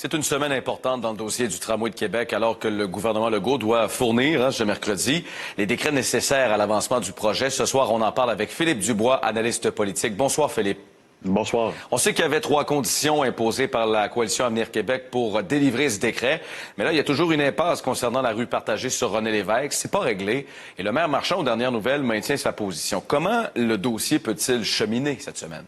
C'est une semaine importante dans le dossier du tramway de Québec alors que le gouvernement Legault doit fournir, ce mercredi, les décrets nécessaires à l'avancement du projet. Ce soir, on en parle avec Philippe Dubois, analyste politique. Bonsoir, Philippe. Bonsoir. On sait qu'il y avait 3 conditions imposées par la Coalition Avenir Québec pour délivrer ce décret. Mais là, il y a toujours une impasse concernant la rue partagée sur René Lévesque. C'est pas réglé. Et le maire Marchand, aux dernières nouvelles, maintient sa position. Comment le dossier peut-il cheminer cette semaine?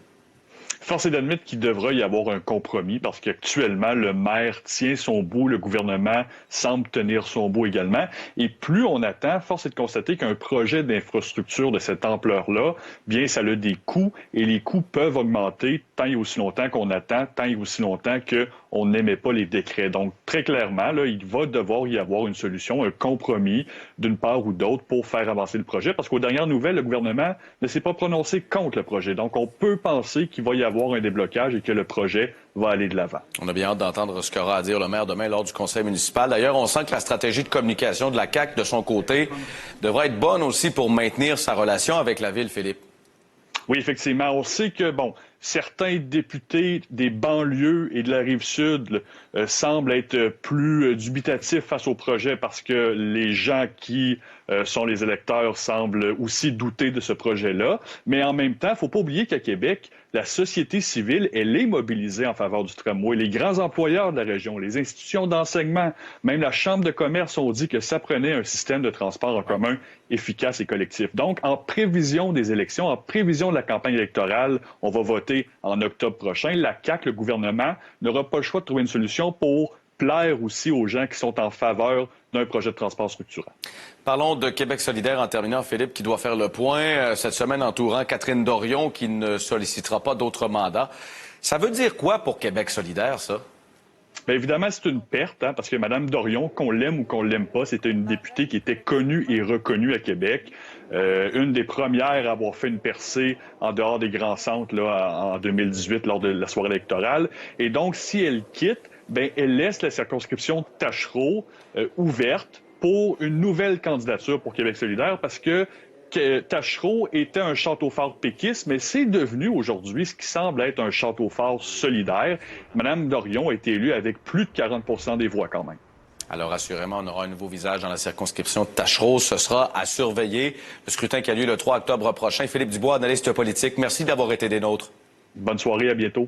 Force est d'admettre qu'il devra y avoir un compromis parce qu'actuellement, le maire tient son bout, le gouvernement semble tenir son bout également. Et plus on attend, force est de constater qu'un projet d'infrastructure de cette ampleur-là, bien, ça a des coûts et les coûts peuvent augmenter tant et aussi longtemps qu'on attend, tant et aussi longtemps qu'on n'émet pas les décrets. Donc, très clairement, là, il va devoir y avoir une solution, un compromis d'une part ou d'autre pour faire avancer le projet parce qu'aux dernières nouvelles, le gouvernement ne s'est pas prononcé contre le projet. Donc, on peut penser qu'il va y avoir un déblocage et que le projet va aller de l'avant. On a bien hâte d'entendre ce qu'aura à dire le maire demain lors du conseil municipal. D'ailleurs, on sent que la stratégie de communication de la CAQ, de son côté, devra être bonne aussi pour maintenir sa relation avec la ville, Philippe. Oui, effectivement. On sait que, certains députés des banlieues et de la Rive-Sud semblent être plus dubitatifs face au projet parce que les gens qui sont les électeurs semblent aussi douter de ce projet-là. Mais en même temps, il ne faut pas oublier qu'à Québec, la société civile, elle est mobilisée en faveur du tramway. Les grands employeurs de la région, les institutions d'enseignement, même la Chambre de commerce ont dit que ça prenait un système de transport en commun efficace et collectif. Donc, en prévision des élections, en prévision de la campagne électorale, on va voter en octobre prochain. La CAQ, le gouvernement, n'aura pas le choix de trouver une solution pour plaire aussi aux gens qui sont en faveur d'un projet de transport structurant. Parlons de Québec solidaire en terminant, Philippe, qui doit faire le point cette semaine entourant Catherine Dorion, qui ne sollicitera pas d'autres mandats. Ça veut dire quoi pour Québec solidaire, ça? Bien, évidemment, c'est une perte, parce que Mme Dorion, qu'on l'aime ou qu'on l'aime pas, c'était une députée qui était connue et reconnue à Québec. Une des premières à avoir fait une percée en dehors des grands centres là, en 2018 lors de la soirée électorale. Et donc, si elle quitte, bien, elle laisse la circonscription de Tachereau ouverte pour une nouvelle candidature pour Québec solidaire parce que Tachereau était un château-fort péquiste, mais c'est devenu aujourd'hui ce qui semble être un château-fort solidaire. Mme Dorion a été élue avec plus de 40 des voix quand même. Alors, assurément, on aura un nouveau visage dans la circonscription de Tachereau. Ce sera à surveiller. Le scrutin qui a lieu le 3 octobre prochain. Philippe Dubois, analyste politique, merci d'avoir été des nôtres. Bonne soirée, à bientôt.